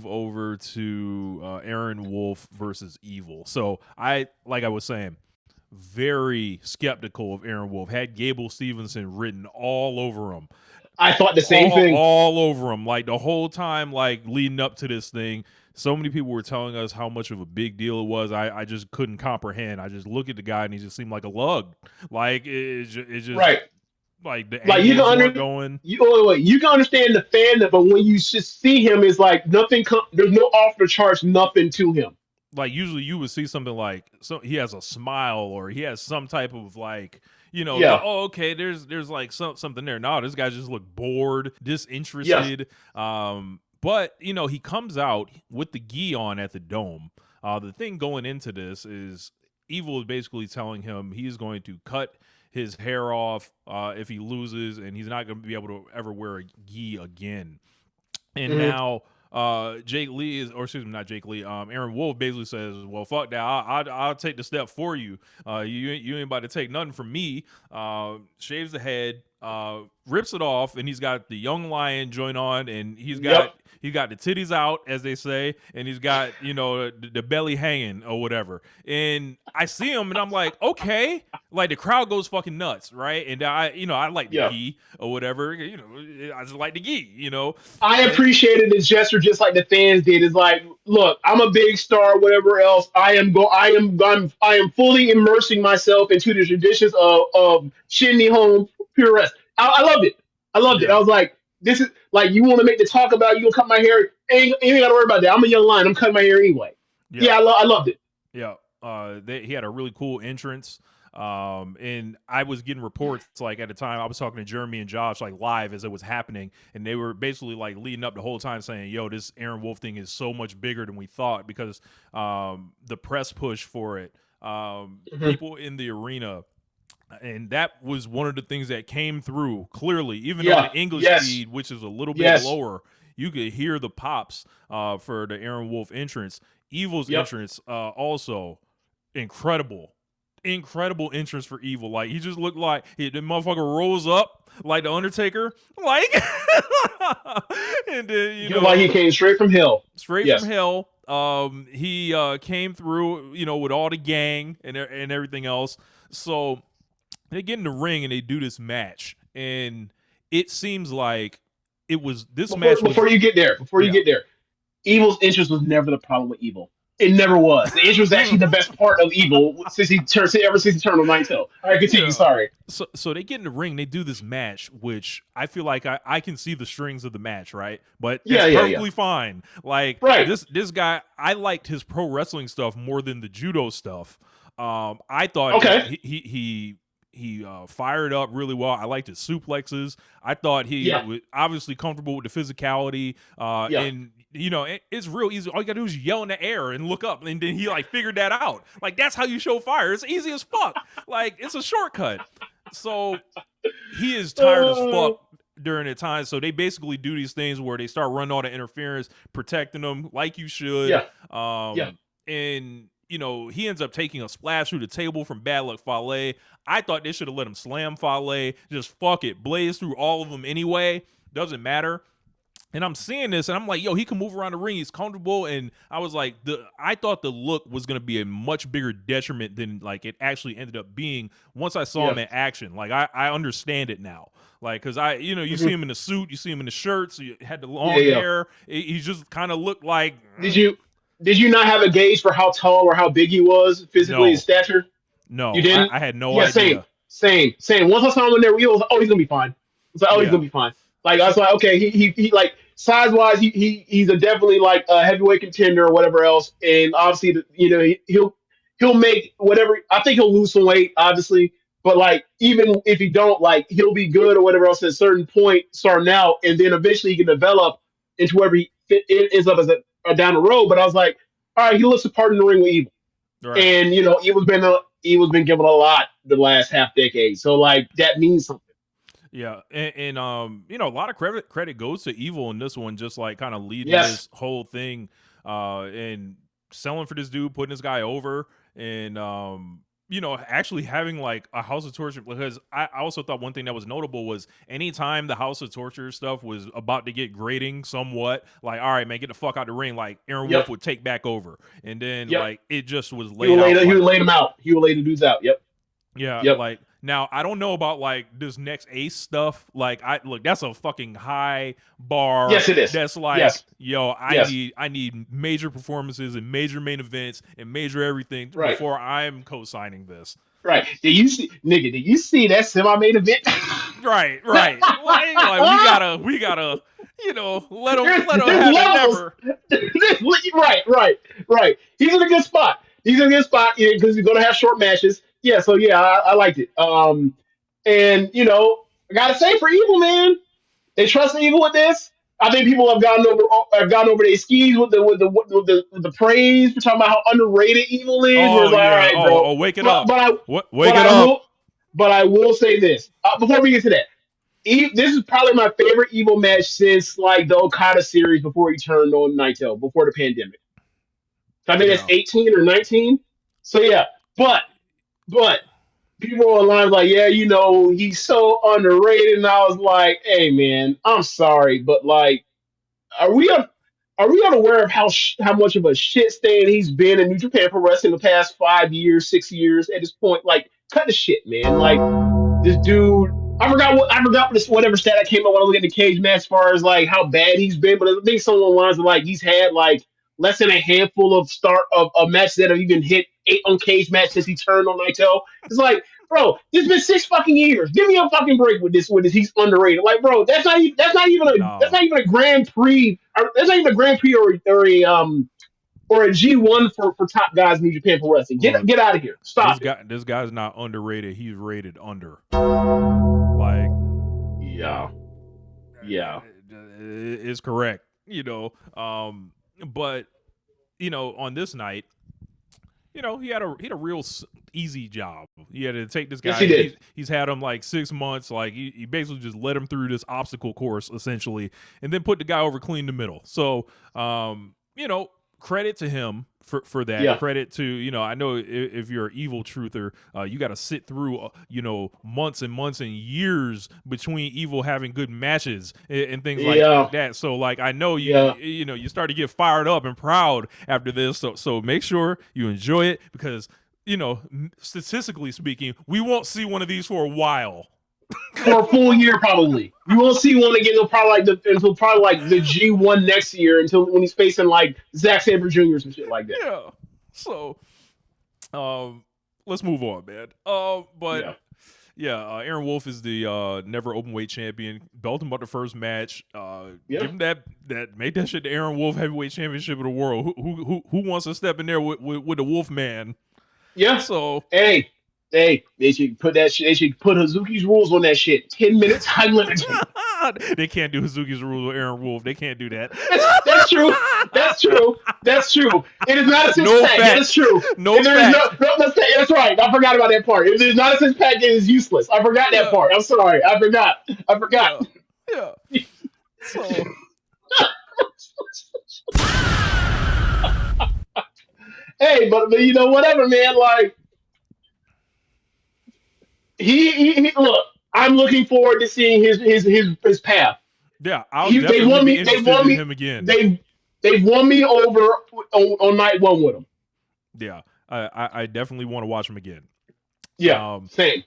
over to Aaron Wolf versus Evil. So like I was saying, very skeptical of Aaron Wolf. Had Gable Stevenson written all over him, I thought the same all thing. all over him, like the whole time, like leading up to this thing. So many people were telling us how much of a big deal it was. I just couldn't comprehend. I just look at the guy and he just seemed like a lug. Like it just Right. like the Like you can angles weren't under going. you wait, wait, you can understand the fandom, but when you just see him, it's like nothing. There's no off the charts, nothing to him. Like usually you would see something like, so he has a smile or he has some type of like, Yeah, oh, okay, there's like something there. No, this guy just looked bored, yeah, disinterested. But he comes out with the gi on at the dome. The thing going into this is Evil is basically telling him he's going to cut his hair off if he loses, and he's not going to be able to ever wear a gi again. And hmm now Jake Lee is, or excuse me, not Jake Lee. Aaron Wolf basically says, "Well, fuck that. I'll take the step for you. You ain't about to take nothing from me." Shaves the head, rips it off, and he's got the young lion joint on, and yep. he's got the titties out, as they say, and he's got the belly hanging or whatever. And I see him, and I'm like, okay, like the crowd goes fucking nuts, right? And I like the Yeah. gi or whatever. I just like the gi. I And appreciated this gesture just like the fans did. It's like, look, I'm a big star, whatever else. I am fully immersing myself into the traditions of Shinny Home Pure Rest. I loved it. I loved it. I yeah, was like, this is like you want to make the talk about you gonna cut my hair. Ain't got to worry about that. I'm a young lion. I'm cutting my hair anyway. yeah. Yeah, I loved it. Yeah, he had a really cool entrance. And I was getting reports like at the time I was talking to Jeremy and Josh like live as it was happening, and they were basically like leading up the whole time saying, "Yo, this Aaron Wolf thing is so much bigger than we thought because the press push for it, Mhm. people in the arena." And that was one of the things that came through clearly, even on Yeah. the English Yes. feed, which is a little bit Yes. lower. You could hear the pops for the Aaron Wolf entrance. Evil's Yep. entrance also incredible, incredible entrance for Evil. Like he just looked like the motherfucker rose up like the Undertaker, like, and then Just like he came straight from hell. straight from Yes. hell. He came through, with all the gang and everything else. So they get in the ring and they do this match, and it seems like this Before match was, before you yeah. get there, Evil's interest was never the problem with Evil. It never was. The interest was actually the best part of Evil ever since he turned on Night Tail. All right, continue. Yeah. Sorry. So they get in the ring, they do this match, which I feel like I can see the strings of the match, right? But Yeah, that's yeah, yeah. perfectly fine. Like Right. this guy, I liked his pro wrestling stuff more than the judo stuff. I thought Okay. he fired up really well. I liked his suplexes. I thought he Yeah. was obviously comfortable with the physicality. Yeah. And it's real easy. All you gotta do is yell in the air and look up, and then he like figured that out. Like that's how you show fire. It's easy as fuck. Like it's a shortcut. So he is tired as Uh, fuck during the time. So they basically do these things where they start running all the interference, protecting them like you should. yeah. Yeah. And he ends up taking a splash through the table from Bad Luck Fale. I thought they should have let him slam Fale. Just fuck it, blaze through all of them anyway. Doesn't matter. And I'm seeing this, and I'm like, yo, he can move around the ring. He's comfortable. And I was like, I thought the look was going to be a much bigger detriment than like it actually ended up being once I saw Yeah. him in action. Like I understand it now. Like, cause you see Mhm. him in the suit, you see him in the shirts, he had the Yeah. long Yeah. hair. He just kind of looked like, Did you did you not have a gauge for how tall or how big he was physically in no, stature? You no, didn't? I had no Yeah. Same. idea. Same. Once I saw him in there, he was like, oh, he's gonna be fine. It's like, oh, he's Yeah. gonna be fine. Like I was So like, okay, he like size wise, he's a definitely like a heavyweight contender or whatever else. And obviously, he'll make whatever. I think he'll lose some weight, obviously. But like, even if he don't, like, he'll be good or whatever else at a certain point starting out, and then eventually he can develop into wherever ends up as down the road. But I was like, all right, he looks a part in the ring with Evil, right. and Evil's been given a lot the last half decade, so like that means something. Yeah, and a lot of credit goes to Evil in this one, just like kind of leading Yes. this whole thing, and selling for this dude, putting this guy over, and actually having like a House of Torture, because I also thought one thing that was notable was anytime the House of Torture stuff was about to get grating somewhat, like, all right, man, get the fuck out the ring, like Aaron Wolf Yep. would take back over. And then Yep. like it just was He laid would out. he Like, would lay them out. He would lay the dudes out. Yep. yeah, Yep. like now I don't know about like this next Ace stuff. Like that's a fucking high bar. Yes, it is. That's like, Yes. yo, Yes. I need major performances and major main events and major everything Right. before I'm co-signing this. Right. Did you see that semi-main event? Right. Like we gotta, let him There's have levels. it never. Right. He's in a good spot. Because he's gonna have short matches. Yeah. So yeah, I liked it. And I gotta say for Evil, man, they trust Evil with this. I think people have gotten over their skis with the praise. We're talking about how underrated Evil is. We're Oh like, all yeah. right, bro. Wake it up. Wake But it I up. will. But I will say this before we get to that. This is probably my favorite Evil match since like the Okada series before he turned on Naito before the pandemic. I think that's 18 or 19. So yeah, but people online like, yeah, he's so underrated, and I was like, hey man, I'm sorry, but like, are we unaware of how much of a shit stain he's been in New Japan Pro Wrestling the past 5 years, 6 years at this point? Like, cut the shit, man. Like, this dude, I forgot whatever stat I came up when I was looking at the cage match as far as like how bad he's been, but I think some of the lines are like he's had like less than a handful of matches that have even hit 8 on cage match since he turned on Naito. It's like, bro, it's been 6 fucking years. Give me a fucking break with this. He's underrated. Like, bro, that's not even a Grand Prix. That's not even a Grand Prix or a G1 for top guys in New Japan Pro Wrestling. Get out of here. Stop it. This guy's not underrated. He's rated under. Like, yeah, is correct. But on this night, he had a real easy job. He had to take this guy. Yes, he did. He's had him like 6 months. Like he basically just led him through this obstacle course essentially, and then put the guy over clean the middle. So, credit to him for that. Yeah. Credit to, I know if you're an Evil truther, you got to sit through, months and months and years between Evil having good matches and things like that. So like, I know you start to get fired up and proud after this. So make sure you enjoy it because, statistically speaking, we won't see one of these for a while. For a full year, probably. You won't see one again until probably the G1 next year, until when he's facing like Zack Sabre Jr. or some shit like that. Yeah. So, let's move on, man. Aaron Wolf is the never openweight champion. Belt him up the first match. Give him that make that shit the Aaron Wolf heavyweight championship of the world. Who wants to step in there with the Wolf man? Yeah. So hey, they should put that shit. They should put Hazuki's rules on that shit. 10 minutes time limit. They can't do Hazuki's rules with Aaron Wolf. They can't do that. That's true. It is not a six pack. That's true. That's right. I forgot about that part. If there's not a six pack, it is useless. I forgot that part. I'm sorry. I forgot. Yeah. So. Hey, but whatever, man. Like, he look. I'm looking forward to seeing his path. Yeah, I'll definitely be interested in him again. They've won me over on night 1 with him. Yeah, I definitely want to watch him again. Yeah, same.